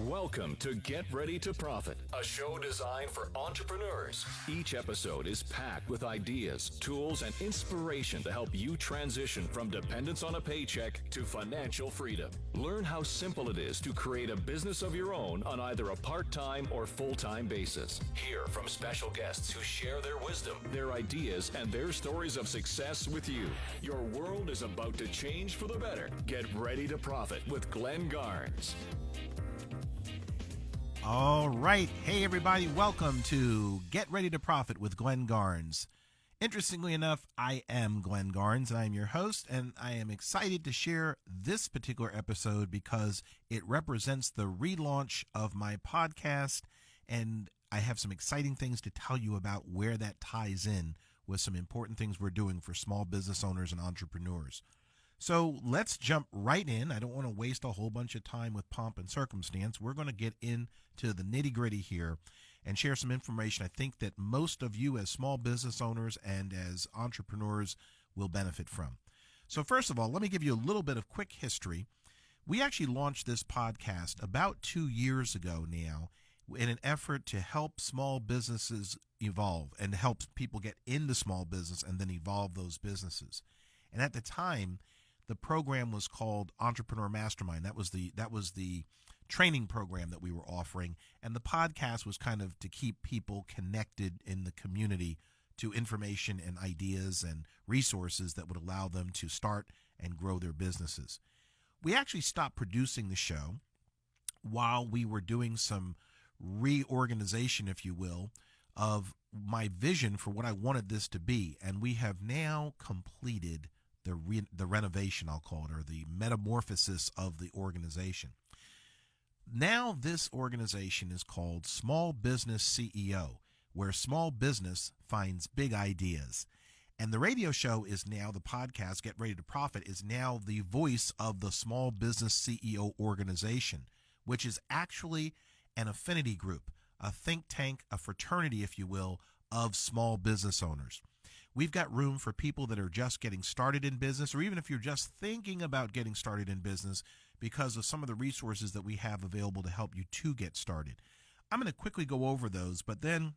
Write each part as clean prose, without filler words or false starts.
Welcome to Get Ready to Profit, a show designed for entrepreneurs. Each episode is packed with ideas, tools, and inspiration to help you transition from dependence on a paycheck to financial freedom. Learn how simple it is to create a business of your own on either a part-time or full-time basis. Hear from special guests who share their wisdom, their ideas, and their stories of success with you. Your world is about to change for the better. Get Ready to Profit with Glenn Garnes. All right. Hey, everybody. Welcome to Get Ready to Profit with Glenn Garnes. Interestingly enough, I am Glenn Garnes, and I am your host, and I am excited to share this particular episode because it represents the relaunch of my podcast, and I have some exciting things to tell you about where that ties in with some important things we're doing for small business owners and entrepreneurs. So let's jump right in. I don't want to waste a whole bunch of time with pomp and circumstance. We're going to get into the nitty-gritty here and share some information I think that most of you as small business owners and as entrepreneurs will benefit from. So first of all, let me give you a little bit of quick history. We actually launched this podcast about 2 years ago now in an effort to help small businesses evolve and help people get into small business and then evolve those businesses. And at the time, the program was called Entrepreneur Mastermind. That was the training program that we were offering, and the podcast was kind of to keep people connected in the community to information and ideas and resources that would allow them to start and grow their businesses. We actually stopped producing the show while we were doing some reorganization, if you will, of my vision for what I wanted this to be, and we have now completed the renovation, I'll call it, or the metamorphosis of the organization. Now this organization is called Small Business CEO, where small business finds big ideas. And the radio show is now, the podcast, Get Ready to Profit, is now the voice of the Small Business CEO organization, which is actually an affinity group, a think tank, a fraternity, if you will, of small business owners. We've got room for people that are just getting started in business, or even if you're just thinking about getting started in business, because of some of the resources that we have available to help you to get started. I'm going to quickly go over those, but then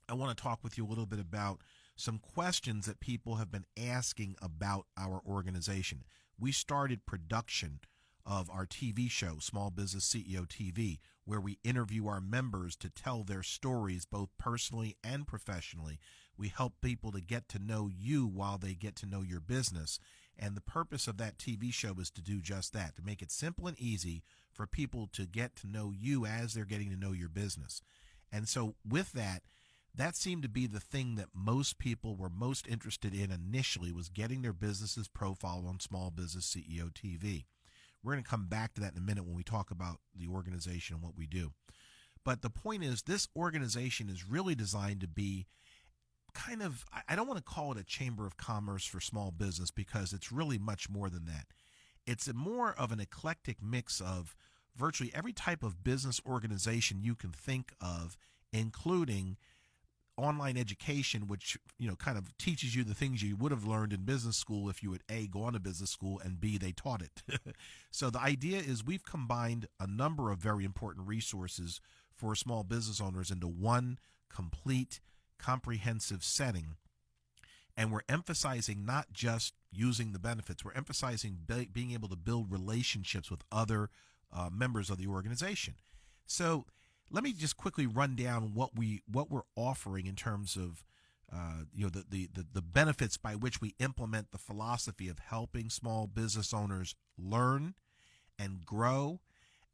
I want to talk with you a little bit about some questions that people have been asking about our organization. We started production of our TV show, Small Business CEO TV, where we interview our members to tell their stories both personally and professionally. We help people to get to know you while they get to know your business. And the purpose of that TV show is to do just that, to make it simple and easy for people to get to know you as they're getting to know your business. And so with that, that seemed to be the thing that most people were most interested in initially, was getting their business's profile on Small Business CEO TV. We're going to come back to that in a minute when we talk about the organization and what we do. But the point is, this organization is really designed to be kind of, I don't want to call it a chamber of commerce for small business, because it's really much more than that. It's more of an eclectic mix of virtually every type of business organization you can think of, including online education, which, kind of teaches you the things you would have learned in business school if you would A, go on to business school, and B, they taught it. So the idea is we've combined a number of very important resources for small business owners into one complete, comprehensive setting. And we're emphasizing not just using the benefits, we're emphasizing being able to build relationships with other members of the organization. So let me just quickly run down what we're offering in terms of the benefits by which we implement the philosophy of helping small business owners learn and grow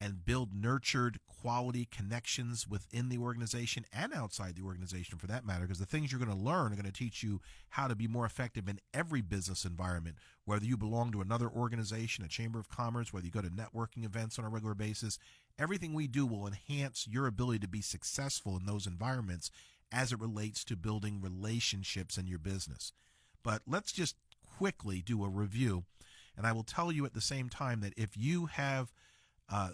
and build nurtured quality connections within the organization and outside the organization, for that matter, because the things you're going to learn are going to teach you how to be more effective in every business environment, whether you belong to another organization, a chamber of commerce, whether you go to networking events on a regular basis. Everything we do will enhance your ability to be successful in those environments as it relates to building relationships in your business. But let's just quickly do a review, and I will tell you at the same time that if you have a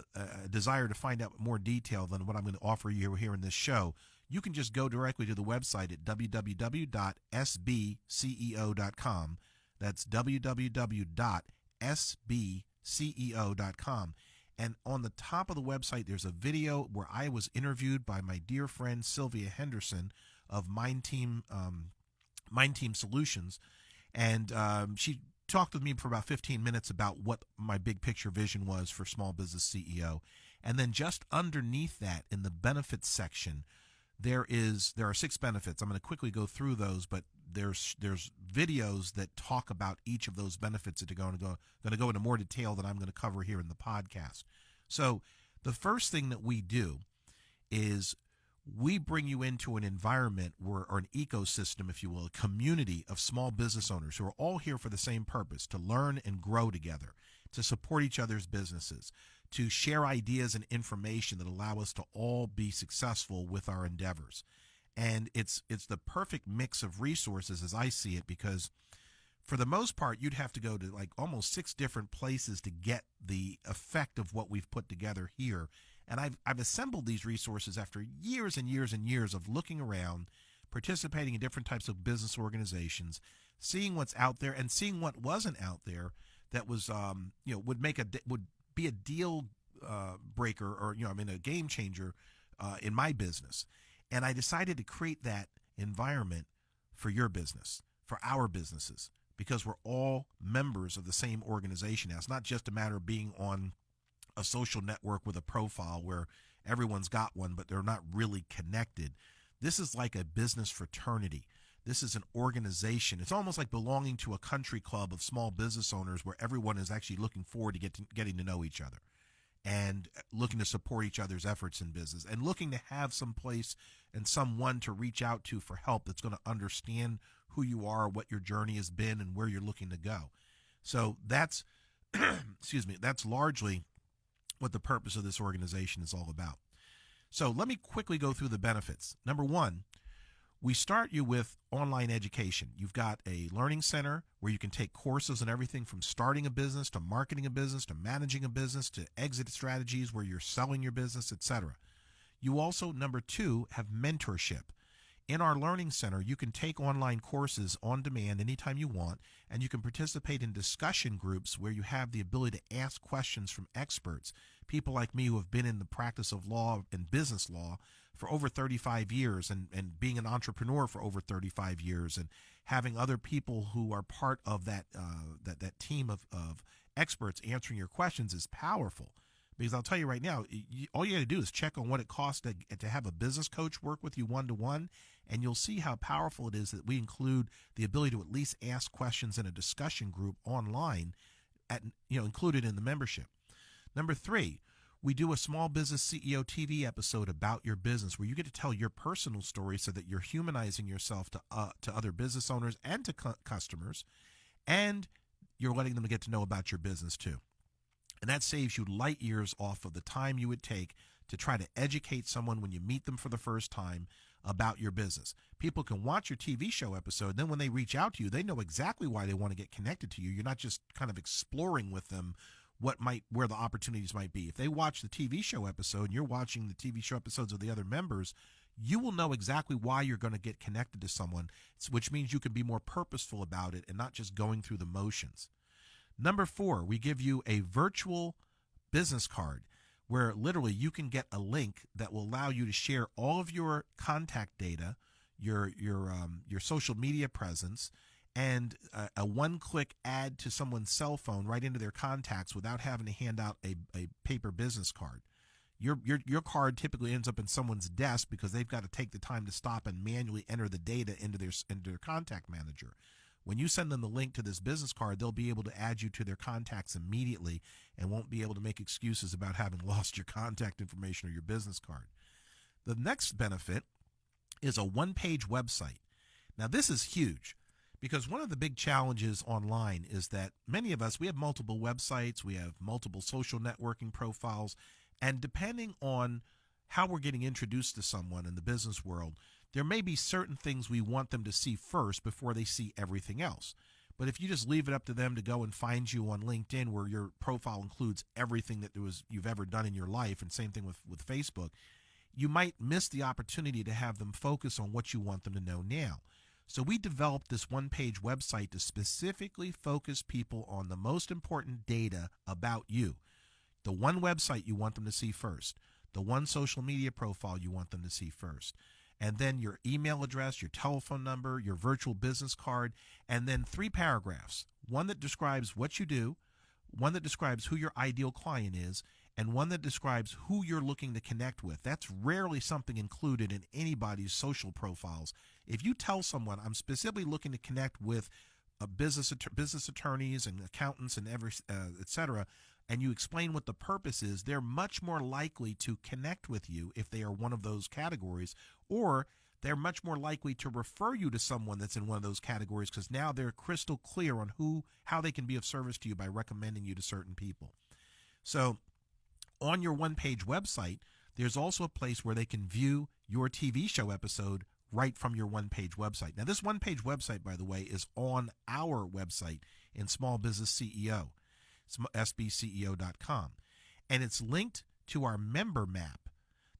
desire to find out more detail than what I'm going to offer you here in this show, you can just go directly to the website at www.sbceo.com. That's www.sbceo.com. And on the top of the website, there's a video where I was interviewed by my dear friend Sylvia Henderson of Mind Team Solutions. And she talked with me for about 15 minutes about what my big picture vision was for Small Business CEO. And then just underneath that, in the benefits section, there are 6 benefits. I'm going to quickly go through those, but there's videos that talk about each of those benefits that are going to go into more detail than I'm going to cover here in the podcast. So the first thing that we do is we bring you into an environment or an ecosystem, if you will, a community of small business owners who are all here for the same purpose: to learn and grow together, to support each other's businesses, to share ideas and information that allow us to all be successful with our endeavors. And it's the perfect mix of resources as I see it, because for the most part, you'd have to go to like almost 6 different places to get the effect of what we've put together here. And I've assembled these resources after years and years and years of looking around, participating in different types of business organizations, seeing what's out there and seeing what wasn't out there that was would be a deal breaker, or a game changer in my business. And I decided to create that environment for your business, for our businesses, because we're all members of the same organization now. It's not just a matter of being on a social network with a profile where everyone's got one, but they're not really connected. This is like a business fraternity. This is an organization. It's almost like belonging to a country club of small business owners where everyone is actually looking forward to getting to know each other and looking to support each other's efforts in business and looking to have some place and someone to reach out to for help that's going to understand who you are, what your journey has been, and where you're looking to go. So that's, that's largely what the purpose of this organization is all about. So let me quickly go through the benefits. Number 1, we start you with online education. You've got a learning center where you can take courses on everything from starting a business to marketing a business to managing a business to exit strategies where you're selling your business, etc. You also, number 2, have mentorship. In our learning center, you can take online courses on demand anytime you want, and you can participate in discussion groups where you have the ability to ask questions from experts, people like me who have been in the practice of law and business law for over 35 years and being an entrepreneur for over 35 years, and having other people who are part of that team of experts answering your questions is powerful. Because I'll tell you right now, all you got to do is check on what it costs to have a business coach work with you one-to-one, and you'll see how powerful it is that we include the ability to at least ask questions in a discussion group online, included in the membership. Number 3, we do a Small Business CEO TV episode about your business where you get to tell your personal story so that you're humanizing yourself to other business owners and to customers, and you're letting them get to know about your business too. And that saves you light years off of the time you would take to try to educate someone when you meet them for the first time about your business. People can watch your TV show episode, then when they reach out to you, they know exactly why they want to get connected to you. You're not just kind of exploring with them where the opportunities might be. If they watch the TV show episode and you're watching the TV show episodes of the other members, you will know exactly why you're going to get connected to someone, which means you can be more purposeful about it and not just going through the motions. Number 4, we give you a virtual business card where literally you can get a link that will allow you to share all of your contact data, your social media presence, and a one-click add to someone's cell phone right into their contacts without having to hand out a paper business card. Your card typically ends up in someone's desk because they've got to take the time to stop and manually enter the data into their contact manager. When you send them the link to this business card, they'll be able to add you to their contacts immediately and won't be able to make excuses about having lost your contact information or your business card. The next benefit is a one-page website. Now, this is huge because one of the big challenges online is that many of us, we have multiple websites, we have multiple social networking profiles, and depending on how we're getting introduced to someone in the business world, there may be certain things we want them to see first before they see everything else. But if you just leave it up to them to go and find you on LinkedIn where your profile includes everything that you've ever done in your life, and same thing with Facebook, you might miss the opportunity to have them focus on what you want them to know now. So we developed this one-page website to specifically focus people on the most important data about you. The one website you want them to see first, the one social media profile you want them to see first, and then your email address, your telephone number, your virtual business card, and then 3 paragraphs. One that describes what you do, one that describes who your ideal client is, and one that describes who you're looking to connect with. That's rarely something included in anybody's social profiles. If you tell someone, I'm specifically looking to connect with business attorneys and accountants and et cetera, and you explain what the purpose is, they're much more likely to connect with you if they are one of those categories, or they're much more likely to refer you to someone that's in one of those categories, because now they're crystal clear on how they can be of service to you by recommending you to certain people. So on your one-page website, there's also a place where they can view your TV show episode right from your one-page website. Now, this one-page website, by the way, is on our website in Small Business CEO, sbceo.com, and it's linked to our member map.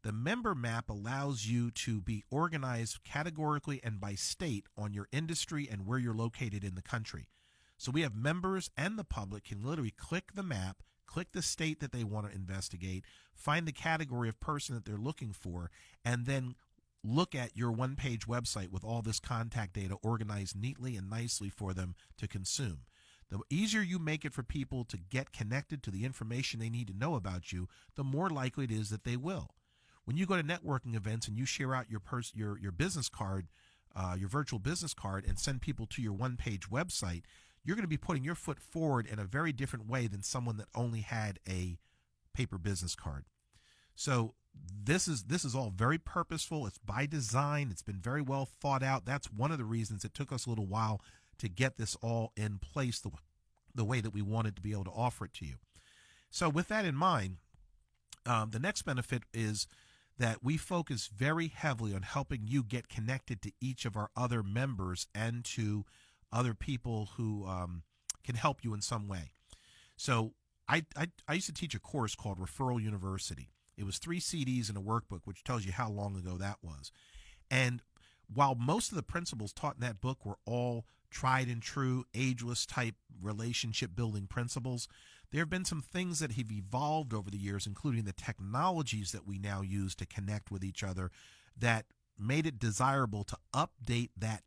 The member map allows you to be organized categorically and by state on your industry and where you're located in the country. So we have members, and the public can literally click the map, click the state that they want to investigate, find the category of person that they're looking for, and then look at your one-page website with all this contact data organized neatly and nicely for them to consume. The easier you make it for people to get connected to the information they need to know about you, the more likely it is that they will. When you go to networking events and you share out your business card, your virtual business card, and send people to your one-page website, you're going to be putting your foot forward in a very different way than someone that only had a paper business card. So this is all very purposeful. It's by design. It's been very well thought out. That's one of the reasons it took us a little while to get this all in place the way that we wanted to be able to offer it to you. So with that in mind, the next benefit is that we focus very heavily on helping you get connected to each of our other members and to other people who can help you in some way. So I used to teach a course called Referral University. It was 3 CDs and a workbook, which tells you how long ago that was. And while most of the principles taught in that book were all tried and true, ageless type relationship building principles, there have been some things that have evolved over the years, including the technologies that we now use to connect with each other, that made it desirable to update that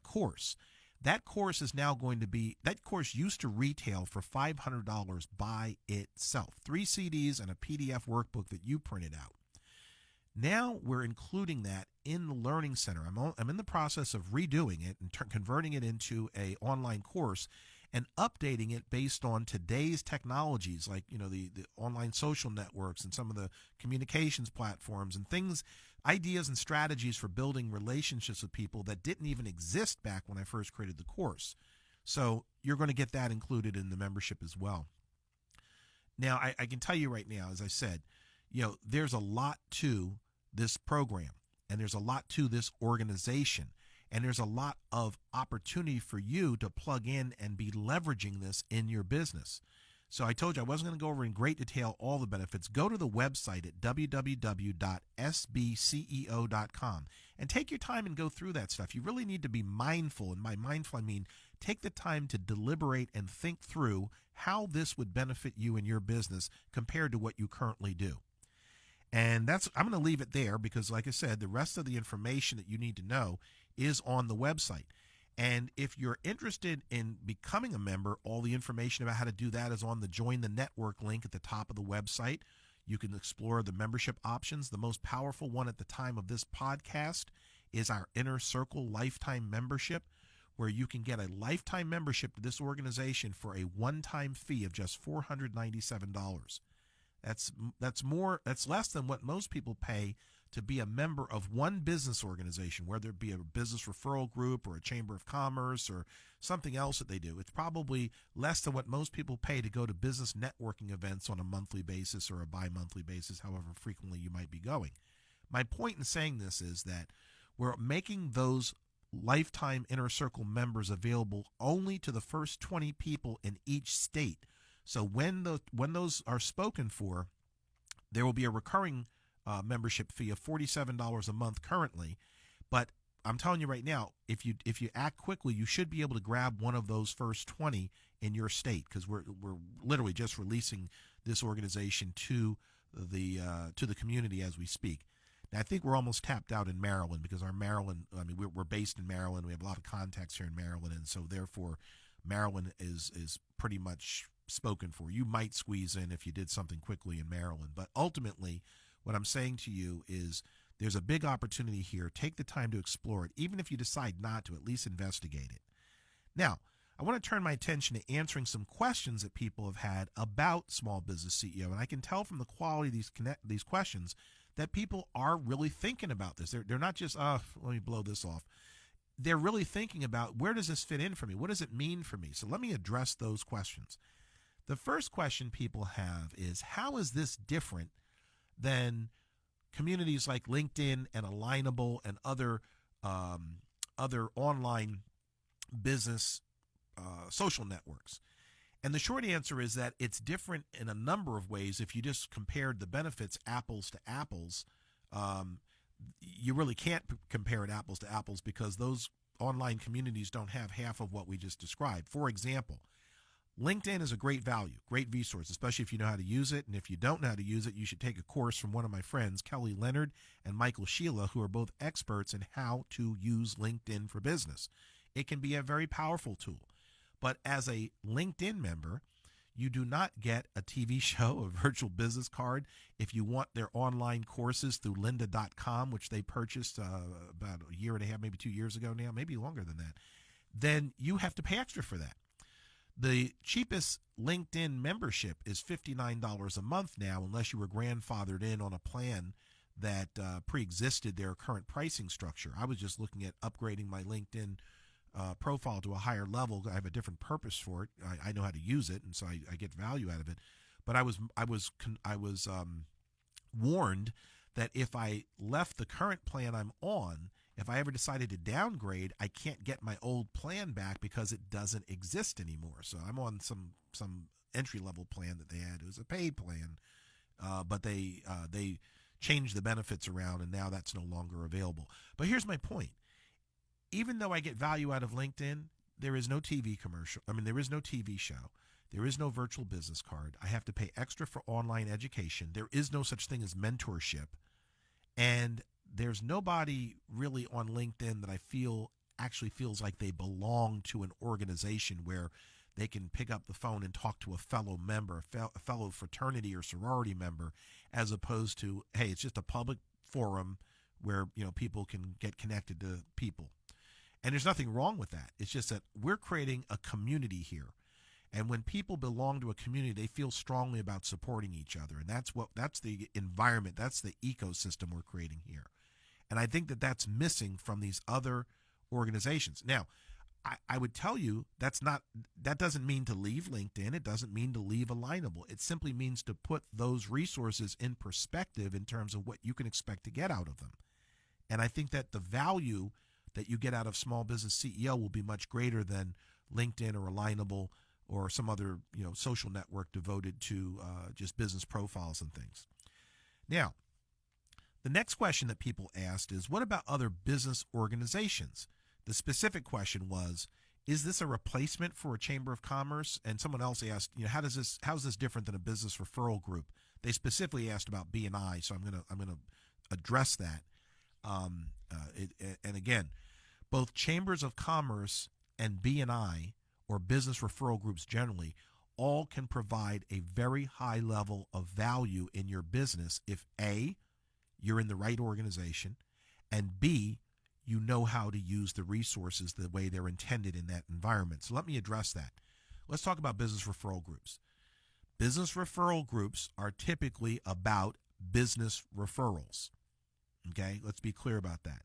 course. That course is now going to be, that course used to retail for $500 by itself. 3 CDs and a PDF workbook that you printed out. Now we're including that in the Learning Center. I'm in the process of redoing it and converting it into an online course and updating it based on today's technologies, like the online social networks and some of the communications platforms and things, ideas and strategies for building relationships with people that didn't even exist back when I first created the course. So you're going to get that included in the membership as well. Now, I can tell you right now, as I said, there's a lot to this program, and there's a lot to this organization, and there's a lot of opportunity for you to plug in and be leveraging this in your business. So I told you I wasn't going to go over in great detail all the benefits. Go to the website at www.sbceo.com and take your time and go through that stuff. You really need to be mindful, and by mindful I mean take the time to deliberate and think through how this would benefit you in your business compared to what you currently do. And I'm going to leave it there because, like I said, the rest of the information that you need to know is on the website. And if you're interested in becoming a member, all the information about how to do that is on the Join the Network link at the top of the website. You can explore the membership options. The most powerful one at the time of this podcast is our Inner Circle Lifetime Membership, where you can get a lifetime membership to this organization for a one-time fee of just $497. That's less than what most people pay to be a member of one business organization, whether it be a business referral group or a chamber of commerce or something else that they do. It's probably less than what most people pay to go to business networking events on a monthly basis or a bi-monthly basis, however frequently you might be going. My point in saying this is that we're making those lifetime Inner Circle members available only to the first 20 people in each state. So when those are spoken for, there will be a recurring membership fee of $47 a month currently. But I'm telling you right now, if you act quickly, you should be able to grab one of those first 20 in your state, because we're literally just releasing this organization to the community as we speak. Now, I think we're almost tapped out in Maryland because we're based in Maryland. We have a lot of contacts here in Maryland, and so therefore Maryland is pretty much spoken for. You might squeeze in if you did something quickly in Maryland, but ultimately what I'm saying to you is there's a big opportunity here. Take the time to explore it. Even if you decide not to, at least investigate it. Now, I want to turn my attention to answering some questions that people have had about Small Business CEO, and I can tell from the quality of these questions that people are really thinking about this. They're not just, let me blow this off. They're really thinking about, where does this fit in for me? What does it mean for me? So let me address those questions. The first question people have is, how is this different than communities like LinkedIn and Alignable and other online business social networks? And the short answer is that it's different in a number of ways. If you just compared the benefits apples to apples, you really can't compare it apples to apples because those online communities don't have half of what we just described. For example, LinkedIn is a great value, great resource, especially if you know how to use it. And if you don't know how to use it, you should take a course from one of my friends, Kelly Leonard and Michael Sheila, who are both experts in how to use LinkedIn for business. It can be a very powerful tool. But as a LinkedIn member, you do not get a TV show, a virtual business card. If you want their online courses through lynda.com, which they purchased about a year and a half, maybe 2 years ago now, maybe longer than that, then you have to pay extra for that. The cheapest LinkedIn membership is $59 a month now, unless you were grandfathered in on a plan that pre-existed their current pricing structure. I was just looking at upgrading my LinkedIn profile to a higher level. I have a different purpose for it. I know how to use it, and so I get value out of it. But I was warned that if I left the current plan I'm on, if I ever decided to downgrade, I can't get my old plan back because it doesn't exist anymore. So I'm on some entry-level plan that they had. It was a paid plan, but they changed the benefits around, and now that's no longer available. But here's my point. Even though I get value out of LinkedIn, there is no TV commercial. There is no TV show. There is no virtual business card. I have to pay extra for online education. There is no such thing as mentorship. And there's nobody really on LinkedIn that I feel actually feels like they belong to an organization where they can pick up the phone and talk to a fellow member, a fellow fraternity or sorority member, as opposed to, hey, it's just a public forum where people can get connected to people. And there's nothing wrong with that. It's just that we're creating a community here. And when people belong to a community, they feel strongly about supporting each other. And that's the environment, that's the ecosystem we're creating here. And I think that that's missing from these other organizations. Now, I would tell you that doesn't mean to leave LinkedIn. It doesn't mean to leave Alignable. It simply means to put those resources in perspective in terms of what you can expect to get out of them. And I think that the value that you get out of Small Business CEO will be much greater than LinkedIn or Alignable or some other social network devoted to just business profiles and things. Now, the next question that people asked is, what about other business organizations? The specific question was, is this a replacement for a chamber of commerce? And someone else asked, how is this different than a business referral group? They specifically asked about B&I, so I'm gonna address that. And again, both chambers of commerce and B&I, or business referral groups generally, all can provide a very high level of value in your business if A, you're in the right organization, and B, you know how to use the resources the way they're intended in that environment. So let me address that. Let's talk about business referral groups. Business referral groups are typically about business referrals. Okay, let's be clear about that.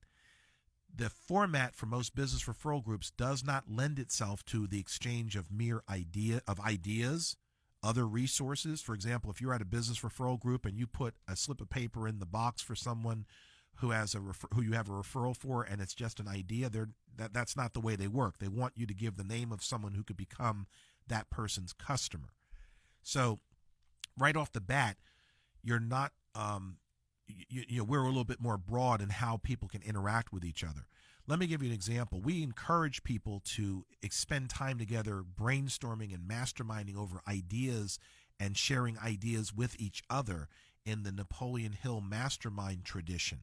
The format for most business referral groups does not lend itself to the exchange of mere ideas, other resources. For example, if you're at a business referral group and you put a slip of paper in the box for someone who you have a referral for, and it's just an idea, that's not the way they work. They want you to give the name of someone who could become that person's customer. So right off the bat, you're not we're a little bit more broad in how people can interact with each other. Let me give you an example. We encourage people to spend time together brainstorming and masterminding over ideas and sharing ideas with each other in the Napoleon Hill mastermind tradition.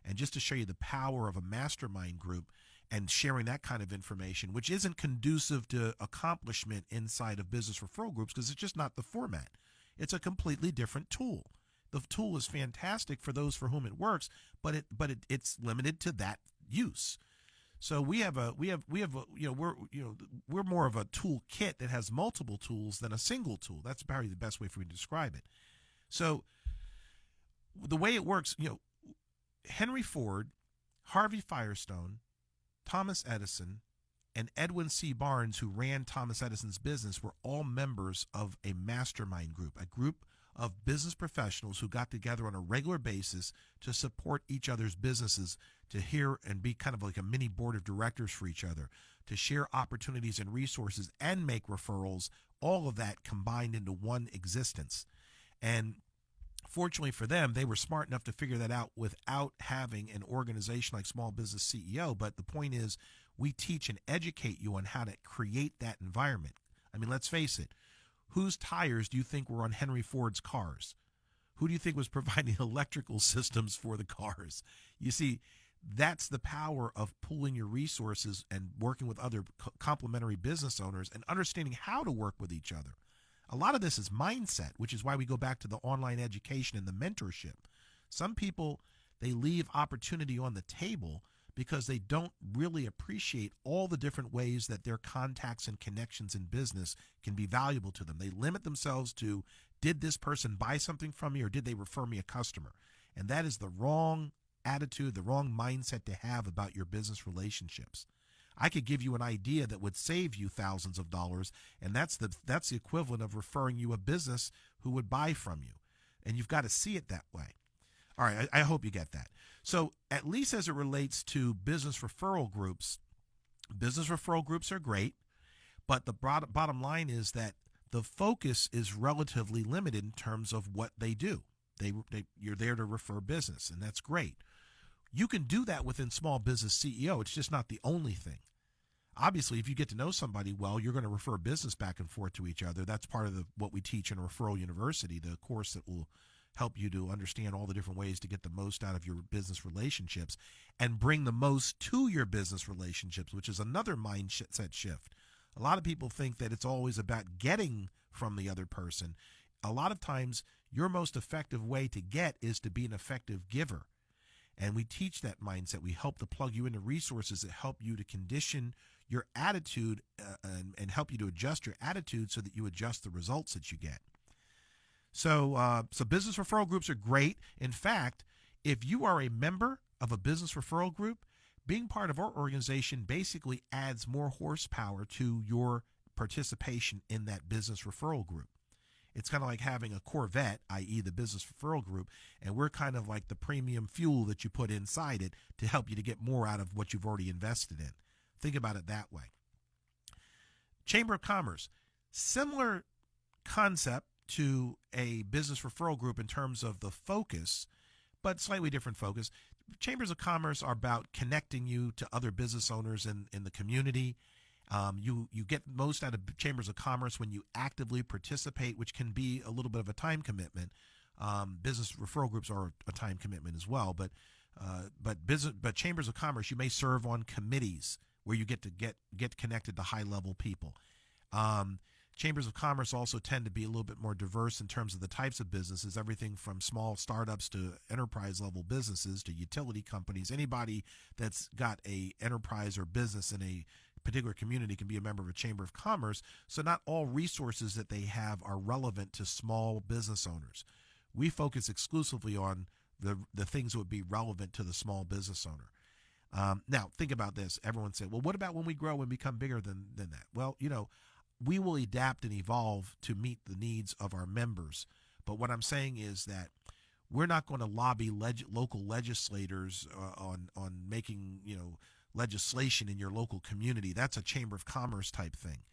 And just to show you the power of a mastermind group and sharing that kind of information, which isn't conducive to accomplishment inside of business referral groups because it's just not the format. It's a completely different tool. The tool is fantastic for those for whom it works, but it's limited to that use. So we're more of a tool kit that has multiple tools than a single tool. That's probably the best way for me to describe it. So the way it works, Henry Ford, Harvey Firestone, Thomas Edison, and Edwin C. Barnes, who ran Thomas Edison's business, were all members of a mastermind group, a group of business professionals who got together on a regular basis to support each other's businesses, to hear and be kind of like a mini board of directors for each other, to share opportunities and resources and make referrals, all of that combined into one existence. And fortunately for them, they were smart enough to figure that out without having an organization like Small Business CEO. But the point is, we teach and educate you on how to create that environment. I mean, let's face it. Whose tires do you think were on Henry Ford's cars? Who do you think was providing electrical systems for the cars? You see, that's the power of pooling your resources and working with other complementary business owners and understanding how to work with each other. A lot of this is mindset, which is why we go back to the online education and the mentorship. Some people, they leave opportunity on the table because they don't really appreciate all the different ways that their contacts and connections in business can be valuable to them. They limit themselves to, did this person buy something from me or did they refer me a customer? And that is the wrong attitude, the wrong mindset to have about your business relationships. I could give you an idea that would save you thousands of dollars, and that's the equivalent of referring you a business who would buy from you. And you've got to see it that way. All right, I hope you get that. So at least as it relates to business referral groups are great, but the bottom line is that the focus is relatively limited in terms of what they do. You're there to refer business, and that's great. You can do that within Small Business CEO. It's just not the only thing. Obviously, if you get to know somebody well, you're going to refer business back and forth to each other. That's part of what we teach in Referral University, the course that will help you to understand all the different ways to get the most out of your business relationships and bring the most to your business relationships, which is another mindset shift. A lot of people think that it's always about getting from the other person. A lot of times, your most effective way to get is to be an effective giver. And we teach that mindset. We help to plug you into resources that help you to condition your attitude and help you to adjust your attitude so that you adjust the results that you get. So business referral groups are great. In fact, if you are a member of a business referral group, being part of our organization basically adds more horsepower to your participation in that business referral group. It's kind of like having a Corvette, i.e. the business referral group, and we're kind of like the premium fuel that you put inside it to help you to get more out of what you've already invested in. Think about it that way. Chamber of Commerce, similar concept to a business referral group in terms of the focus, but slightly different focus. Chambers of Commerce are about connecting you to other business owners in the community. You get most out of Chambers of Commerce when you actively participate, which can be a little bit of a time commitment. Business referral groups are a time commitment as well, but Chambers of Commerce, you may serve on committees where you get to get connected to high level people. Chambers of Commerce also tend to be a little bit more diverse in terms of the types of businesses, everything from small startups to enterprise level businesses to utility companies. Anybody that's got a enterprise or business in a particular community can be a member of a Chamber of Commerce. So not all resources that they have are relevant to small business owners. We focus exclusively on the things that would be relevant to the small business owner. Now, think about this. Everyone said, well, what about when we grow and become bigger than that? Well, we will adapt and evolve to meet the needs of our members. But what I'm saying is that we're not going to lobby local legislators on making, legislation in your local community. That's a Chamber of Commerce type thing.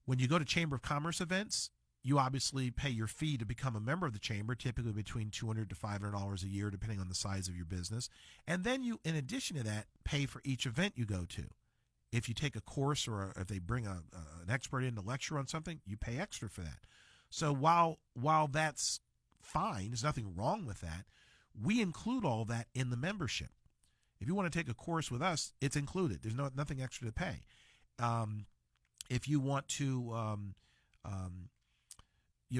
When you go to Chamber of Commerce events, you obviously pay your fee to become a member of the chamber, typically between $200 to $500 a year, depending on the size of your business. And then you, in addition to that, pay for each event you go to. If you take a course or if they bring an expert in to lecture on something, you pay extra for that. So while that's fine, there's nothing wrong with that, we include all that in the membership. If you want to take a course with us, it's included. There's nothing extra to pay. If you want to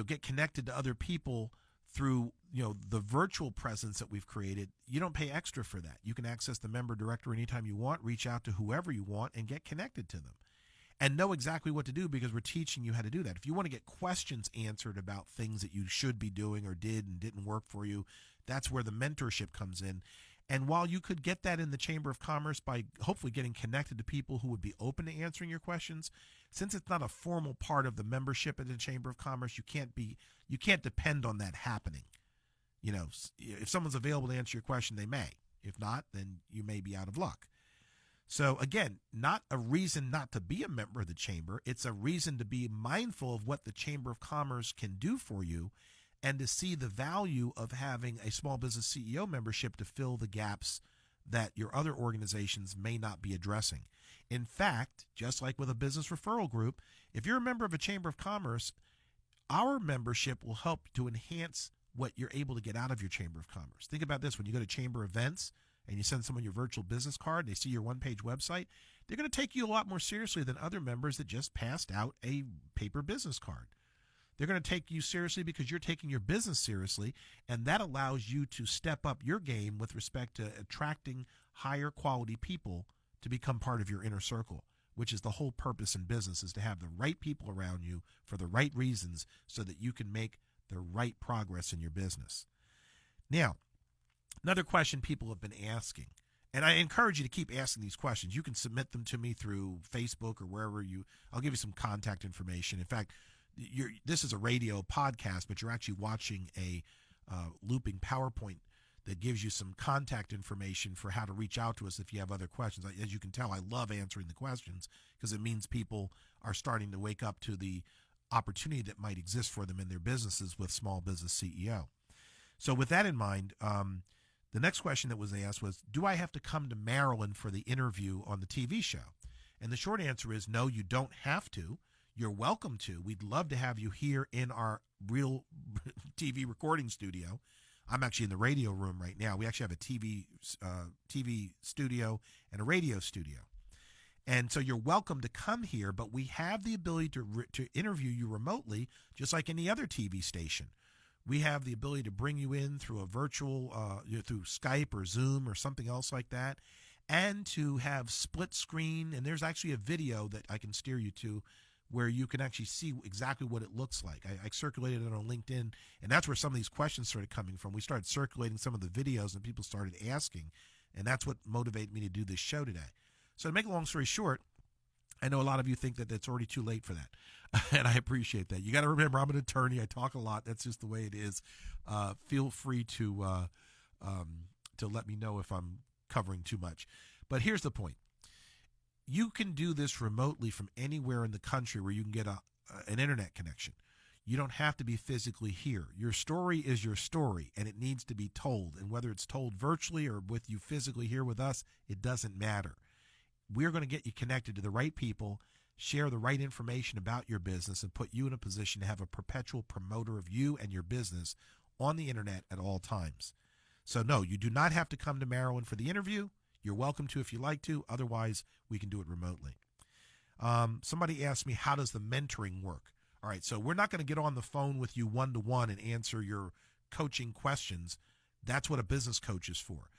get connected to other people through the virtual presence that we've created, you don't pay extra for that. You can access the member directory anytime you want, reach out to whoever you want, and get connected to them. And know exactly what to do, because we're teaching you how to do that. If you want to get questions answered about things that you should be doing or did and didn't work for you, that's where the mentorship comes in. And while you could get that in the Chamber of Commerce by hopefully getting connected to people who would be open to answering your questions, since it's not a formal part of the membership in the Chamber of Commerce, you can't depend on that happening. If someone's available to answer your question, they may. If not, then you may be out of luck. So again, not a reason not to be a member of the Chamber. It's a reason to be mindful of what the Chamber of Commerce can do for you, and to see the value of having a small business CEO membership to fill the gaps that your other organizations may not be addressing. In fact, just like with a business referral group, if you're a member of a Chamber of Commerce, our membership will help to enhance what you're able to get out of your Chamber of Commerce. Think about this. When you go to Chamber events and you send someone your virtual business card, they see your one-page website, they're going to take you a lot more seriously than other members that just passed out a paper business card. They're going to take you seriously because you're taking your business seriously, and that allows you to step up your game with respect to attracting higher quality people to become part of your inner circle, which is the whole purpose in business, is to have the right people around you for the right reasons so that you can make the right progress in your business. Now, another question people have been asking, and I encourage you to keep asking these questions. You can submit them to me through Facebook or wherever I'll give you some contact information. In fact, this is a radio podcast, but you're actually watching a looping PowerPoint that gives you some contact information for how to reach out to us if you have other questions. As you can tell, I love answering the questions because it means people are starting to wake up to the opportunity that might exist for them in their businesses with Small Business CEO. So with that in mind, the next question that was asked was, do I have to come to Maryland for the interview on the TV show? And the short answer is no, you don't have to. You're welcome to. We'd love to have you here in our real TV recording studio. I'm actually in the radio room right now. We actually have a TV studio and a radio studio. And so you're welcome to come here, but we have the ability to interview you remotely, just like any other TV station. We have the ability to bring you in through a virtual, through Skype or Zoom or something else like that, and to have split screen. And there's actually a video that I can steer you to where you can actually see exactly what it looks like. I circulated it on LinkedIn, and that's where some of these questions started coming from. We started circulating some of the videos, and people started asking, and that's what motivated me to do this show today. So to make a long story short, I know a lot of you think that it's already too late for that, and I appreciate that. You got to remember, I'm an attorney. I talk a lot. That's just the way it is. Feel free to let me know if I'm covering too much. But here's the point. You can do this remotely from anywhere in the country where you can get an internet connection. You don't have to be physically here. Your story is your story, and it needs to be told. And whether it's told virtually or with you physically here with us, it doesn't matter. We're going to get you connected to the right people, share the right information about your business, and put you in a position to have a perpetual promoter of you and your business on the internet at all times. So no, you do not have to come to Maryland for the interview. You're welcome to if you like to. Otherwise, we can do it remotely. Somebody asked me, how does the mentoring work? All right, so we're not going to get on the phone with you one-to-one and answer your coaching questions. That's what a business coach is for.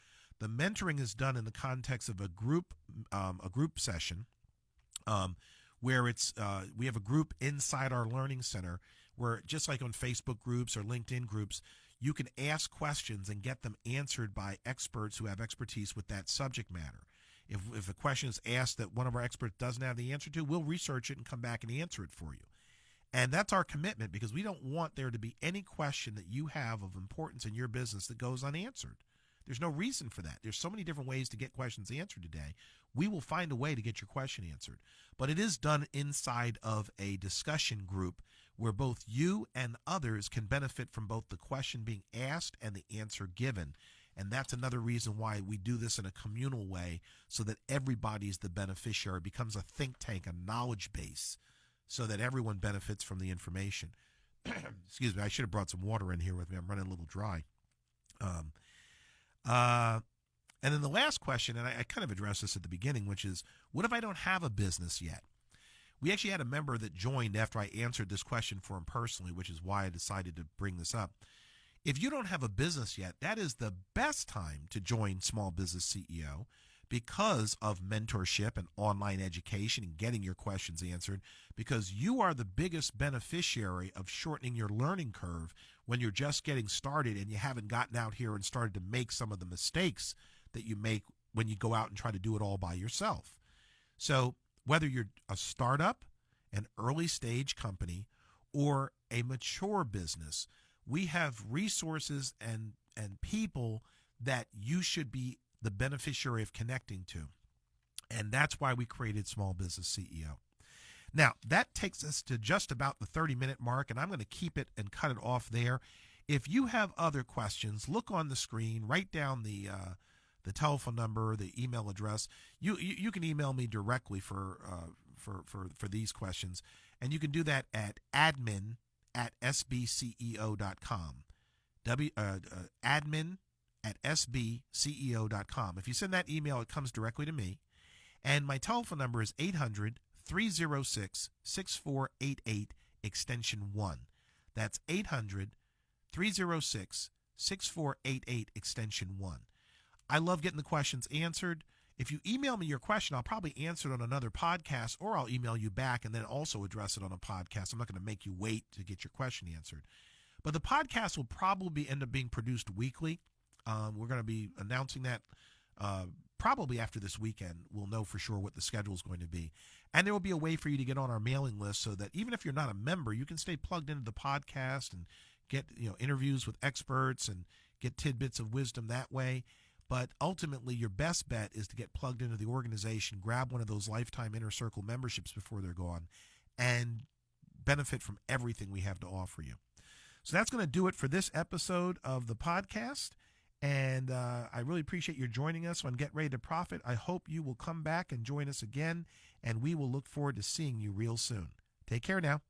The mentoring is done in the context of a group session, where it's we have a group inside our learning center where, just like on Facebook groups or LinkedIn groups, you can ask questions and get them answered by experts who have expertise with that subject matter. If a question is asked that one of our experts doesn't have the answer to, we'll research it and come back and answer it for you. And that's our commitment, because we don't want there to be any question that you have of importance in your business that goes unanswered. There's no reason for that. There's so many different ways to get questions answered today. We will find a way to get your question answered. But it is done inside of a discussion group where both you and others can benefit from both the question being asked and the answer given. And that's another reason why we do this in a communal way, so that everybody's the beneficiary. It becomes a think tank, a knowledge base, so that everyone benefits from the information. Excuse me, I should have brought some water in here with me. I'm running a little dry. And then the last question, and I kind of addressed this at the beginning, which is, what if I don't have a business yet? We actually had a member that joined after I answered this question for him personally, which is why I decided to bring this up. If you don't have a business yet, that is the best time to join Small Business CEO because of mentorship and online education and getting your questions answered, because you are the biggest beneficiary of shortening your learning curve when you're just getting started and you haven't gotten out here and started to make some of the mistakes that you make when you go out and try to do it all by yourself. So whether you're a startup, an early stage company, or a mature business, we have resources and people that you should be the beneficiary of connecting to. And that's why we created Small Business CEO. Now, that takes us to just about the 30-minute mark, and I'm going to keep it and cut it off there. If you have other questions, look on the screen, write down the telephone number, the email address. You can email me directly for these questions, and you can do that at admin@sbceo.com. Admin@sbceo.com. If you send that email, it comes directly to me. And my telephone number is 800-306-6488, extension 1. That's 800-306-6488, extension 1. I love getting the questions answered. If you email me your question, I'll probably answer it on another podcast, or I'll email you back and then also address it on a podcast. I'm not going to make you wait to get your question answered. But the podcast will probably end up being produced weekly. We're going to be announcing that probably after this weekend. We'll know for sure what the schedule is going to be. And there will be a way for you to get on our mailing list so that even if you're not a member, you can stay plugged into the podcast and get interviews with experts and get tidbits of wisdom that way. But ultimately, your best bet is to get plugged into the organization, grab one of those lifetime Inner Circle memberships before they're gone, and benefit from everything we have to offer you. So that's going to do it for this episode of the podcast. And I really appreciate you joining us on Get Ready to Profit. I hope you will come back and join us again, and we will look forward to seeing you real soon. Take care now.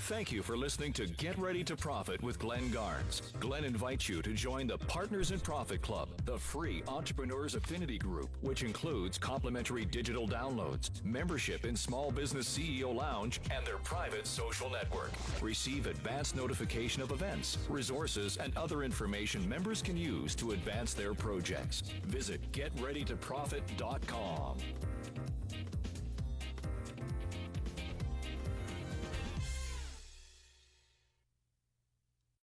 Thank you for listening to Get Ready to Profit with Glenn Garnes. Glenn invites you to join the Partners in Profit Club, the free Entrepreneurs Affinity Group, which includes complimentary digital downloads, membership in Small Business CEO Lounge, and their private social network. Receive advance notification of events, resources, and other information members can use to advance their projects. Visit GetReadyToProfit.com.